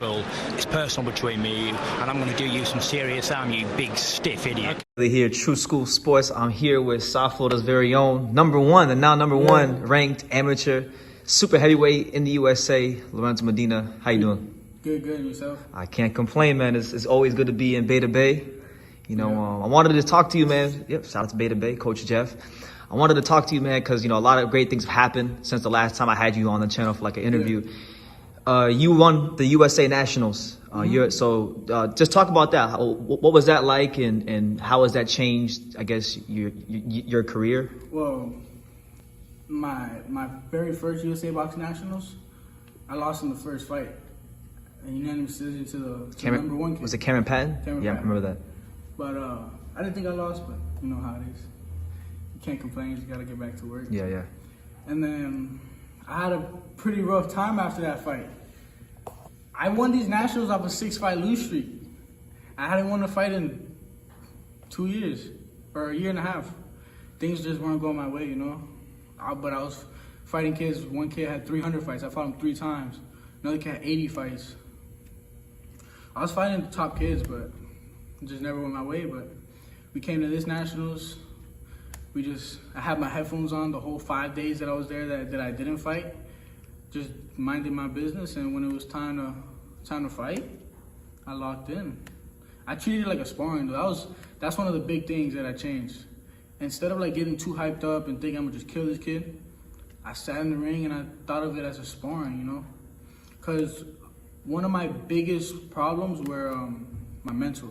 Well, it's personal between me and you, and I'm going to do you some serious harm, you big stiff idiot. Here, True School Sports. I'm here with South Florida's very own number one ranked amateur super heavyweight in the USA, Lorenzo Medina. How you doing? Good, and yourself? I can't complain, man. It's always good to be in Beta Bay. You know, I wanted to talk to you, man. Yep, shout out to Beta Bay, Coach Jeff. I wanted to talk to you, man, because, you know, a lot of great things have happened since the last time I had you on the channel for like an interview. You won the USA Nationals. Just talk about that. What was that like, and how has that changed, I guess, your career? Well, my very first USA Boxing Nationals, I lost in the first fight. A unanimous decision to the number one kid. Was it Cameron Patton? Cameron Yeah, Patton. I remember that. But I didn't think I lost, but you know how it is. You can't complain, you just gotta get back to work. Yeah. And then I had a pretty rough time after that fight. I won these Nationals off a 6-fight lose streak. I hadn't won a fight in 2 years, or a year and a half. Things just weren't going my way, you know? But I was fighting kids. One kid had 300 fights. I fought him 3 times. Another kid had 80 fights. I was fighting the top kids, but it just never went my way. But we came to this Nationals. I had my headphones on the whole 5 days that I was there that I didn't fight. Just minding my business, and when it was time to fight, I locked in. I treated it like a sparring. That's one of the big things that I changed. Instead of like getting too hyped up and thinking I'm gonna just kill this kid, I sat in the ring and I thought of it as a sparring, you know? Because one of my biggest problems were my mental.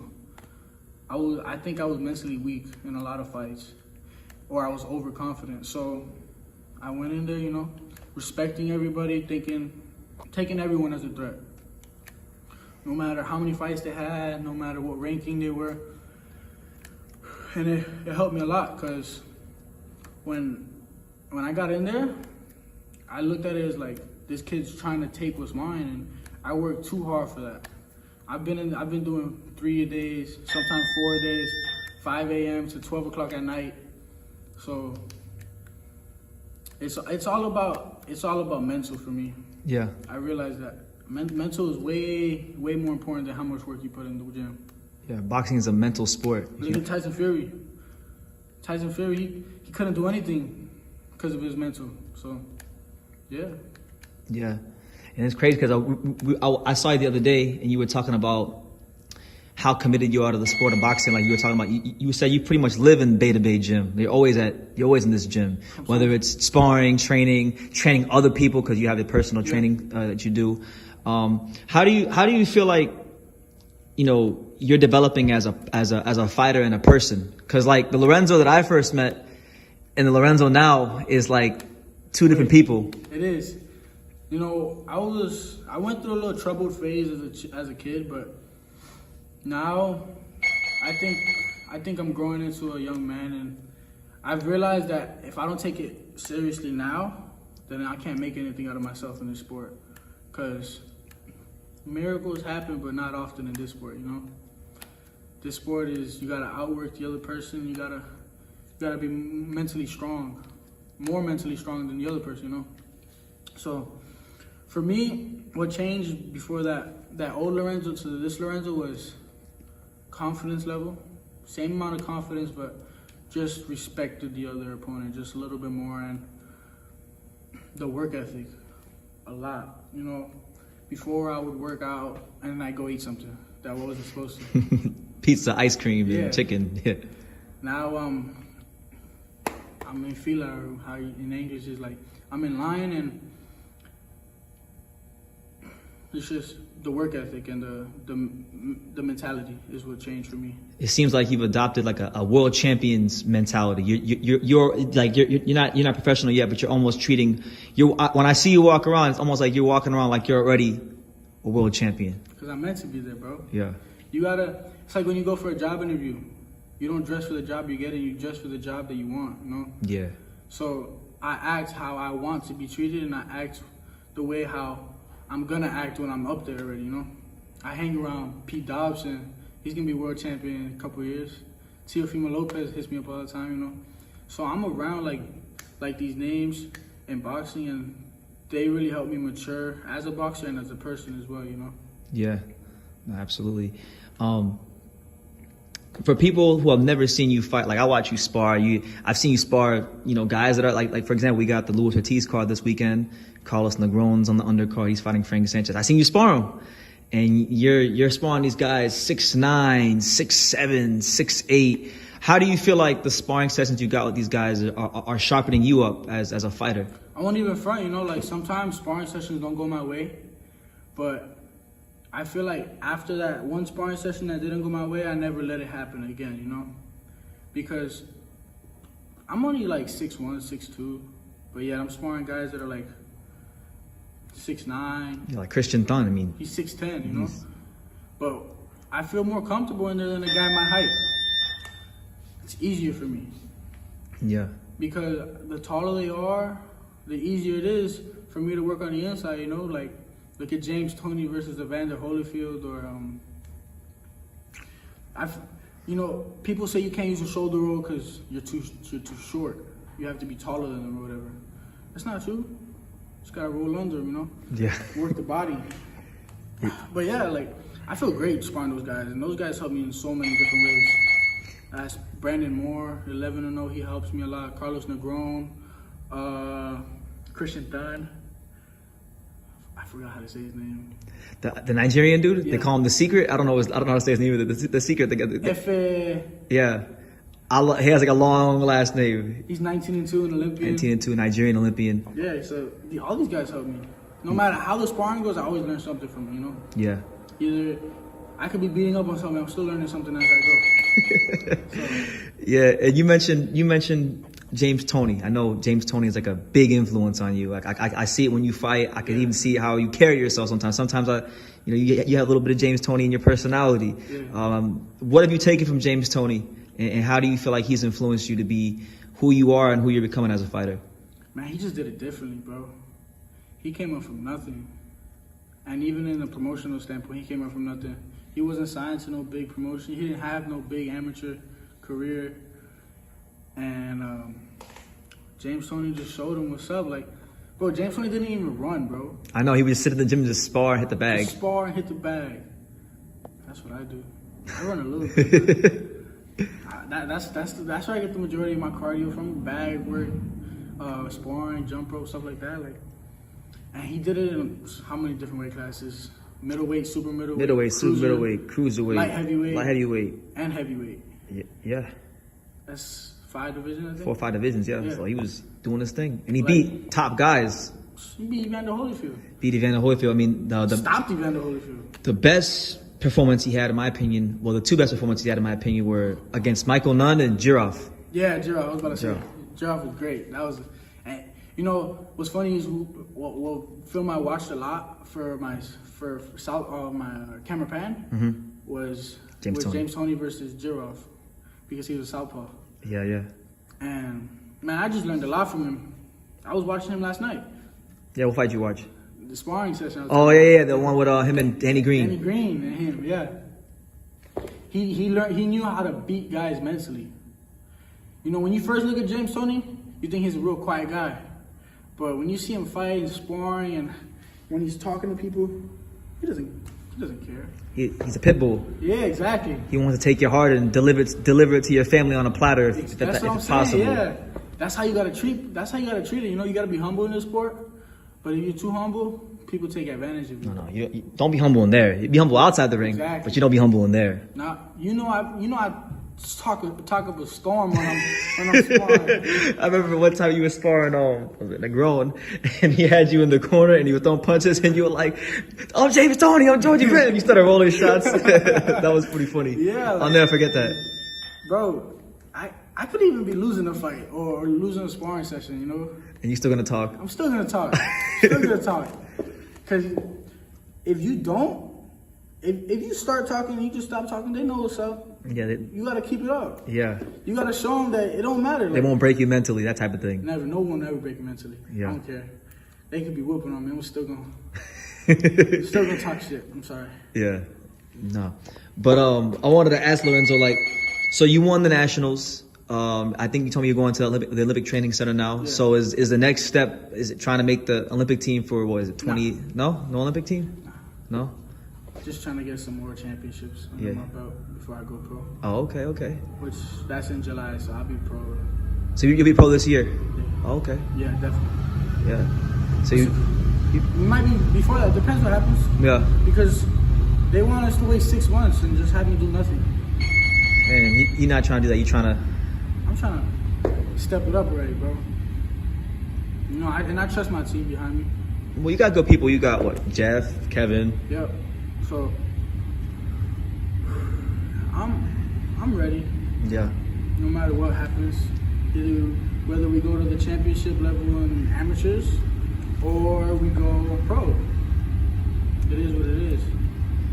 I think I was mentally weak in a lot of fights, or I was overconfident. So I went in there, you know, respecting everybody, taking everyone as a threat. No matter how many fights they had, no matter what ranking they were. And it helped me a lot, because when I got in there, I looked at it as like, this kid's trying to take what's mine, and I worked too hard for that. I've been doing 3 days, sometimes 4 days, 5 a.m. to 12 o'clock at night. So it's all about mental for me. Yeah. I realized that mental is way more important than how much work you put in the gym. Yeah, boxing is a mental sport. Look at Tyson Fury. Tyson Fury, he couldn't do anything because of his mental. So, yeah. Yeah, and it's crazy because I saw you the other day, and you were talking about how committed you are to the sport of boxing. Like you were talking about, you said you pretty much live in Beta Bay gym. You're always in this gym, whether it's sparring, training other people, because you have the personal training that you do. How do you feel like, you know, you're developing as a fighter and a person? Because like the Lorenzo that I first met and the Lorenzo now is like two different people. It is. You know, I went through a little troubled phase as a kid, but now I think I'm growing into a young man, and I've realized that if I don't take it seriously now, then I can't make anything out of myself in this sport. Because miracles happen, but not often in this sport, you know? This sport is, you gotta outwork the other person, you gotta be mentally strong, more mentally strong than the other person, you know? So, for me, what changed before that old Lorenzo to this Lorenzo was confidence level. Same amount of confidence, but just respected the other opponent just a little bit more, and the work ethic a lot. You know, before I would work out and then I go eat something that I wasn't supposed to. Pizza, ice cream, and chicken. Yeah. Now I'm in fila, or how in English is like, I'm in line, and it's just the work ethic and the mentality is what changed for me. It seems like you've adopted like a world champion's mentality. You're not professional yet, but you're almost treating when I see you walk around, it's almost like you're walking around like you're already a world champion. Because I'm meant to be there, bro. Yeah. It's like when you go for a job interview, you don't dress for the job you get, and you dress for the job that you want, you know? Yeah. So I act how I want to be treated, and I act the way how I'm gonna act when I'm up there already, you know? I hang around Pete Dobson. He's gonna be world champion in a couple of years. Teofimo Lopez hits me up all the time, you know? So I'm around like these names in boxing, and they really helped me mature as a boxer and as a person as well, you know? Yeah, no, absolutely. For people who have never seen you fight, like I watch you spar. I've seen you spar. You know, guys that are like for example, we got the Luis Ortiz card this weekend. Carlos Negron's on the undercard. He's fighting Frank Sanchez. I seen you spar him, and you're sparring these guys 6'9", 6'7", 6'8". How do you feel like the sparring sessions you got with these guys are sharpening you up as a fighter? I won't even front, you know, like sometimes sparring sessions don't go my way, but I feel like after that one sparring session that didn't go my way, I never let it happen again, you know? Because I'm only like 6'1", 6'2", but yeah, I'm sparring guys that are like 6'9". You're like Christian Thun, I mean. He's 6'10", you know? But I feel more comfortable in there than a guy my height. It's easier for me. Yeah. Because the taller they are, the easier it is for me to work on the inside, you know? Like, look at James Toney versus Evander Holyfield, or you know, people say you can't use a shoulder roll because you're too short. You have to be taller than them or whatever. That's not true. Just gotta roll under them, you know. Yeah. Work the body. But yeah, like I feel great sparring those guys, and those guys help me in so many different ways. That's Brandon Moore, 11-0. He helps me a lot. Carlos Negron, Christian Thun. I forgot how to say his name. The Nigerian dude, Yeah. they call him the Secret. I don't know how to say his name. The Secret. Yeah, he has like a long last name. He's 19-2, an Olympian. 19-2, Nigerian Olympian. Yeah, so all these guys help me. No matter how the sparring goes, I always learn something from them, you know? Yeah. Either I could be beating up on something, I'm still learning something as I go. So. Yeah, and you mentioned James Toney. I know James Toney is like a big influence on you. Like I see it when you fight. I can even see how you carry yourself sometimes. Sometimes you have a little bit of James Toney in your personality. Yeah. What have you taken from James Toney, and how do you feel like he's influenced you to be who you are and who you're becoming as a fighter? Man, he just did it differently, bro. He came up from nothing. And even in a promotional standpoint, he came up from nothing. He wasn't signed to no big promotion. He didn't have no big amateur career. And James Toney just showed him what's up. Like, bro, James Toney didn't even run, bro. I know, he would just sit in the gym and just spar and hit the bag. Just spar and hit the bag. That's what I do. I run a little bit. That's where I get the majority of my cardio from. Bag work, sparring, jump rope, stuff like that. Like, and he did it in how many different weight classes? Middleweight, super middleweight, super middleweight, cruiserweight, light heavyweight, and heavyweight. Yeah. That's 5 divisions, I think. 4 or 5 divisions, yeah. So he was doing his thing, and he Like, beat top guys. He beat Evander Holyfield. Evander Holyfield. I mean, Stopped Evander Holyfield. the best performance he had, in my opinion, well, the 2 best performances he had, in my opinion, were against Michael Nunn and Jirov. Yeah, Jirov. I was about to say Jirov was great. That was, and you know what's funny is what film I watched a lot for my camera pan was James Toney versus Jirov, because he was a southpaw. Yeah. And man, I just learned a lot from him. I was watching him last night. Yeah, what fight you watch? The sparring session. Yeah, the one with him and Danny Green. Danny Green and him, yeah. He learned. He knew how to beat guys mentally. You know, when you first look at James Toney, you think he's a real quiet guy, but when you see him fight and sparring, and when he's talking to people, he doesn't care. He's a pit bull. Yeah, exactly. He wants to take your heart and deliver it to your family on a platter if possible. Yeah, that's how you gotta treat it. You know, you gotta be humble in this sport. But if you're too humble, people take advantage of you. No, you don't be humble in there. You be humble outside the ring, Exactly. but you don't be humble in there. Now, I talk up a storm when I'm sparring. I remember one time you were sparring Negron, and he had you in the corner, and he was throwing punches, and you were like, "I'm James Toney, I'm Georgie Brent." You started rolling shots. That was pretty funny. Yeah, I'll never forget that. Bro, I could even be losing a fight or losing a sparring session, you know? And you still gonna talk? I'm still gonna talk. Because if you don't, if you start talking and you just stop talking, they know what's up. Yeah. You gotta keep it up. Yeah. You gotta show them that it don't matter. They won't break you mentally, that type of thing. Never. No one ever break me mentally. Yeah. I don't care. They could be whooping on me. I'm still gonna talk shit. I'm sorry. Yeah. No. But I wanted to ask Lorenzo, like, so you won the Nationals. I think you told me you're going to the Olympic Training Center now. Yeah. So is the next step, is it trying to make the Olympic team for, what is it, 20? No Olympic team? No? Just trying to get some more championships under my belt before I go pro. Oh, okay. Which that's in July, so I'll be pro. So you'll be pro this year? Yeah. Oh, okay. Yeah, definitely. Yeah. So you We might be before that. Depends what happens. yeah. Because they want us to wait 6 months and just have me do nothing. And you're not trying to do that. You're trying to. I'm trying to step it up already, bro. You know, and I trust my team behind me. Well, you got good people. You got what? Jeff, Kevin. Yep. So I'm ready. Yeah. No matter what happens, whether we go to the championship level in amateurs or we go pro. It is what it is.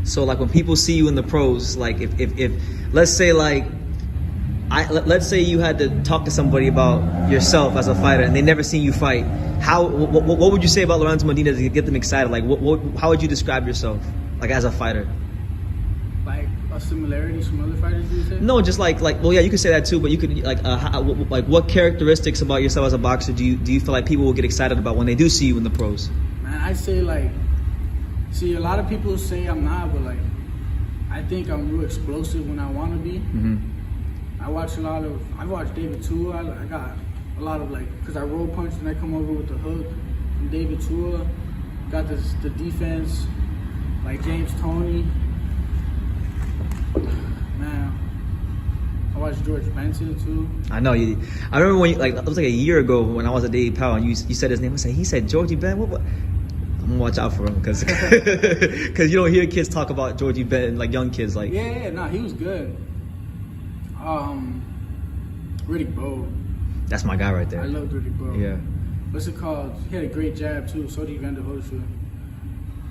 So like when people see you in the pros, like if let's say like let's say you had to talk to somebody about yourself as a fighter and they never seen you fight, what would you say about Lorenzo Medina to get them excited? Like how would you describe yourself like as a fighter? Like a similarity from other fighters, you say? No, just like well, yeah, you could say that too, but you could like what characteristics about yourself as a boxer do you feel like people will get excited about when they do see you in the pros? Man, I say like, see, a lot of people say I'm not, but like, I think I'm real explosive when I want to be. Mm-hmm. I watch David Tua. I got a lot of like, cause I roll punch and I come over with the hook from David Tua. Got the defense, like James Toney. Man, I watched George Benson too. I know you. I remember when it was like a year ago when I was at Dave Powell and you said his name. I said he said Georgie Ben. What? I'm gonna watch out for him because you don't hear kids talk about Georgie Ben like young kids like. Yeah, no, he was good. Riddick Bowe. That's my guy right there. I love Riddick Bowe. Yeah. What's it called? He had a great jab too. So did Evander Holyfield.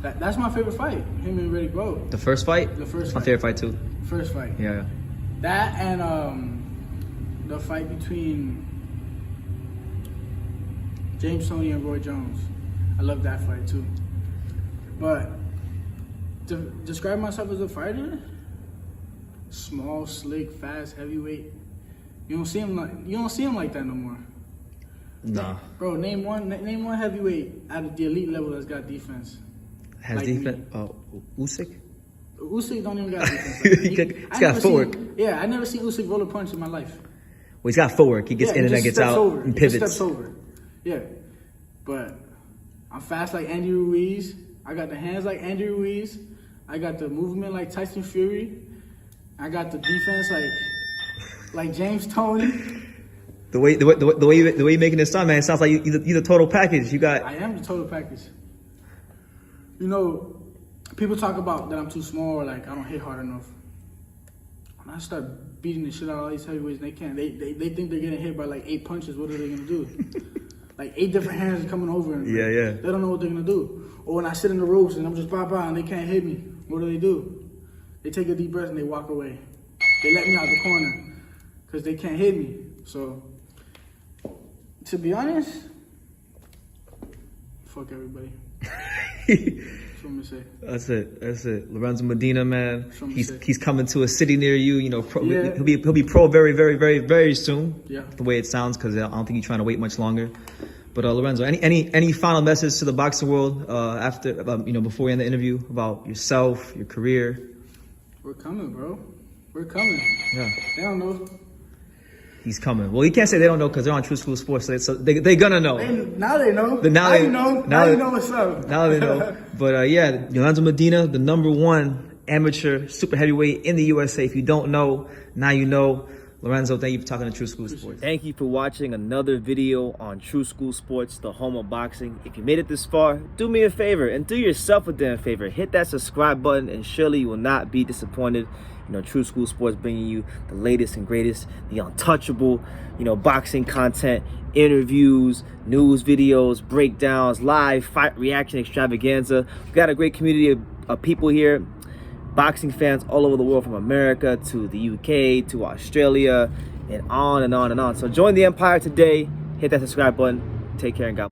That's my favorite fight. Him and Riddick Bowe. The first fight. The first my fight. favorite fight too. First fight. Yeah. That and the fight between James Toney and Roy Jones. I love that fight too. But to describe myself as a fighter, small, slick, fast, heavyweight. You don't see him like that no more. Nah. Bro, name one heavyweight at the elite level that's got defense. Has like defense? Usyk. Usyk don't even got defense. He's got footwork. I never seen Usyk roll a punch in my life. Well, he's got footwork. He gets in and then gets out and pivots. He just steps over. Yeah, but I'm fast like Andy Ruiz. I got the hands like Andy Ruiz. I got the movement like Tyson Fury. I got the defense like James Toney. The way you making this sound, man, it sounds like you're the total package. I am the total package. You know, people talk about that I'm too small or like I don't hit hard enough. When I start beating the shit out of all these heavyweights, they can't. They think they're getting hit by like 8 punches. What are they gonna do? Like 8 different hands coming over. And yeah. They don't know what they're gonna do. Or when I sit in the ropes and I'm just bah and they can't hit me, what do? They take a deep breath and they walk away. They let me out the corner because they can't hit me. So, to be honest, fuck everybody. That's what I'm gonna say. That's it. Lorenzo Medina, man. He's coming to a city near you. You know, he'll be pro very, very, very, very soon. Yeah. The way it sounds, because I don't think he's trying to wait much longer. But Lorenzo, any final message to the boxing world after before we end the interview about yourself, your career? We're coming, bro. We're coming. Yeah. They don't know. He's coming. Well, you can't say they don't know because they're on True School Sports, so they're gonna know. Now they know. Now you know what's up. Now they know. But yeah, Lorenzo Medina, the #1 amateur super heavyweight in the USA. If you don't know, now you know. Lorenzo, thank you for talking to True School Sports. Thank you for watching another video on True School Sports, the home of boxing. If you made it this far, do me a favor and do yourself a damn favor. Hit that subscribe button and surely you will not be disappointed. You know, True School Sports bringing you the latest and greatest, the untouchable, boxing content, interviews, news videos, breakdowns, live fight reaction extravaganza. We've got a great community of people here. Boxing fans all over the world, from America to the UK to Australia and on and on and on. So join the empire today. Hit that subscribe button. Take care and God bless.